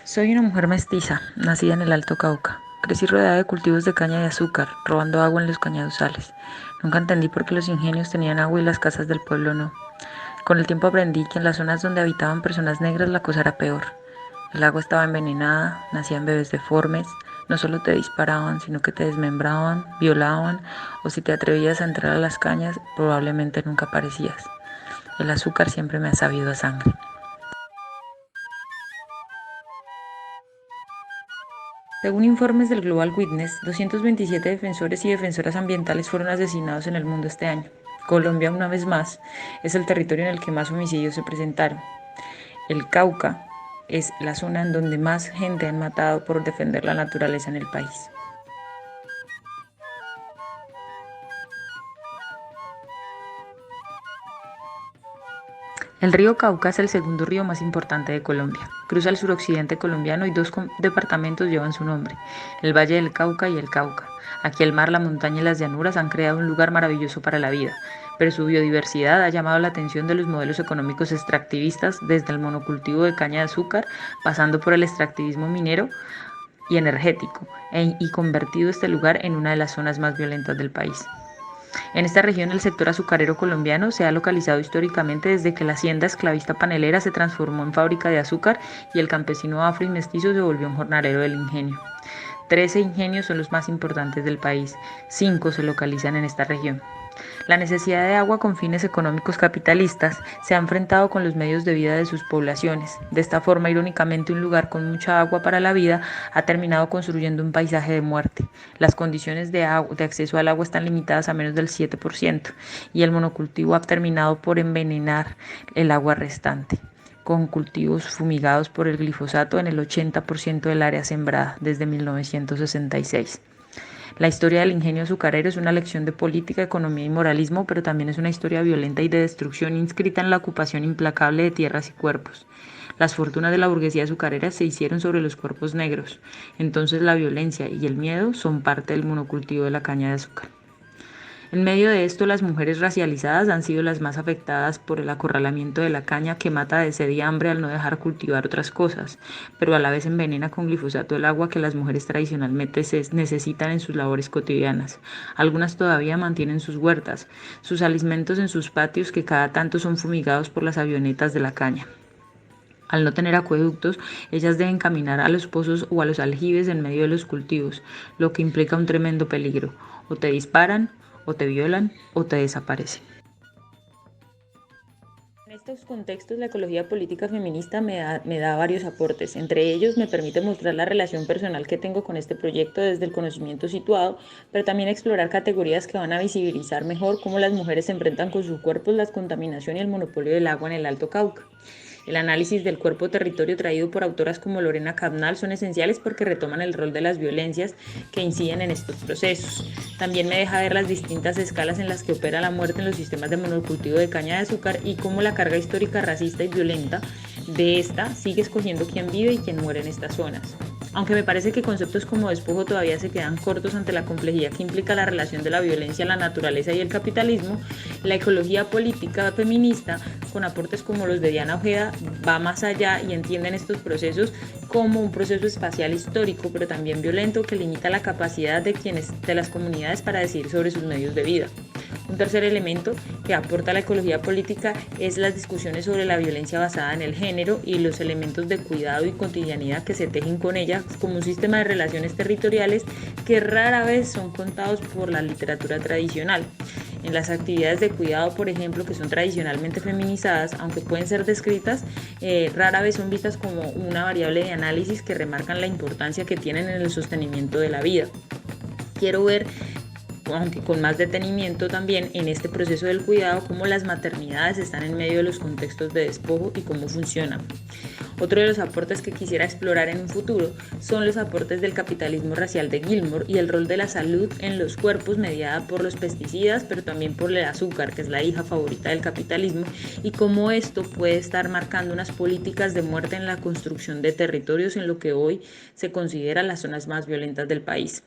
Soy una mujer mestiza, nacida en el Alto Cauca. Crecí rodeada de cultivos de caña de azúcar, robando agua en los cañaduzales. Nunca entendí por qué los ingenios tenían agua y las casas del pueblo no. Con el tiempo aprendí que en las zonas donde habitaban personas negras la cosa era peor. El agua estaba envenenada, nacían bebés deformes, no solo te disparaban, sino que te desmembraban, violaban, o si te atrevías a entrar a las cañas, probablemente nunca aparecías. El azúcar siempre me ha sabido a sangre. Según informes del Global Witness, 227 defensores y defensoras ambientales fueron asesinados en el mundo este año. Colombia, una vez más, es el territorio en el que más homicidios se presentaron. El Cauca es la zona en donde más gente han matado por defender la naturaleza en el país. El río Cauca es el segundo río más importante de Colombia. Cruza el suroccidente colombiano y dos departamentos llevan su nombre, el Valle del Cauca y el Cauca. Aquí el mar, la montaña y las llanuras han creado un lugar maravilloso para la vida, pero su biodiversidad ha llamado la atención de los modelos económicos extractivistas desde el monocultivo de caña de azúcar, pasando por el extractivismo minero y energético, y convertido este lugar en una de las zonas más violentas del país. En esta región el sector azucarero colombiano se ha localizado históricamente desde que la hacienda esclavista panelera se transformó en fábrica de azúcar y el campesino afro y mestizo se volvió un jornalero del ingenio. 13 ingenios son los más importantes del país, 5 se localizan en esta región. La necesidad de agua con fines económicos capitalistas se ha enfrentado con los medios de vida de sus poblaciones. De esta forma, irónicamente, un lugar con mucha agua para la vida ha terminado construyendo un paisaje de muerte. Las condiciones de acceso al agua están limitadas a menos del 7% y el monocultivo ha terminado por envenenar el agua restante, con cultivos fumigados por el glifosato en el 80% del área sembrada desde 1966. La historia del ingenio azucarero es una lección de política, economía y moralismo, pero también es una historia violenta y de destrucción inscrita en la ocupación implacable de tierras y cuerpos. Las fortunas de la burguesía azucarera se hicieron sobre los cuerpos negros, entonces la violencia y el miedo son parte del monocultivo de la caña de azúcar. En medio de esto, las mujeres racializadas han sido las más afectadas por el acorralamiento de la caña que mata de sed y hambre al no dejar cultivar otras cosas, pero a la vez envenena con glifosato el agua que las mujeres tradicionalmente necesitan en sus labores cotidianas. Algunas todavía mantienen sus huertas, sus alimentos en sus patios que cada tanto son fumigados por las avionetas de la caña. Al no tener acueductos, ellas deben caminar a los pozos o a los aljibes en medio de los cultivos, lo que implica un tremendo peligro. O te disparan, o te violan, o te desaparecen. En estos contextos, la ecología política feminista me da varios aportes. Entre ellos, me permite mostrar la relación personal que tengo con este proyecto desde el conocimiento situado, pero también explorar categorías que van a visibilizar mejor cómo las mujeres se enfrentan con sus cuerpos, la contaminación y el monopolio del agua en el Alto Cauca. El análisis del cuerpo-territorio traído por autoras como Lorena Cabnal son esenciales porque retoman el rol de las violencias que inciden en estos procesos. También me deja ver las distintas escalas en las que opera la muerte en los sistemas de monocultivo de caña de azúcar y cómo la carga histórica racista y violenta de esta sigue escogiendo quién vive y quién muere en estas zonas. Aunque me parece que conceptos como despojo todavía se quedan cortos ante la complejidad que implica la relación de la violencia, la naturaleza y el capitalismo, la ecología política feminista, con aportes como los de Diana Ojeda, va más allá y entienden estos procesos como un proceso espacial histórico, pero también violento, que limita la capacidad de las comunidades para decidir sobre sus medios de vida. Un tercer elemento que aporta la ecología política es las discusiones sobre la violencia basada en el género y los elementos de cuidado y cotidianidad que se tejen con ella como un sistema de relaciones territoriales que rara vez son contados por la literatura tradicional. En las actividades de cuidado, por ejemplo, que son tradicionalmente feminizadas, aunque pueden ser descritas, rara vez son vistas como una variable de análisis que remarcan la importancia que tienen en el sostenimiento de la vida. Quiero ver, aunque con más detenimiento también, en este proceso del cuidado, cómo las maternidades están en medio de los contextos de despojo y cómo funcionan. Otro de los aportes que quisiera explorar en un futuro son los aportes del capitalismo racial de Gilmore y el rol de la salud en los cuerpos mediada por los pesticidas, pero también por el azúcar, que es la hija favorita del capitalismo, y cómo esto puede estar marcando unas políticas de muerte en la construcción de territorios en lo que hoy se considera las zonas más violentas del país.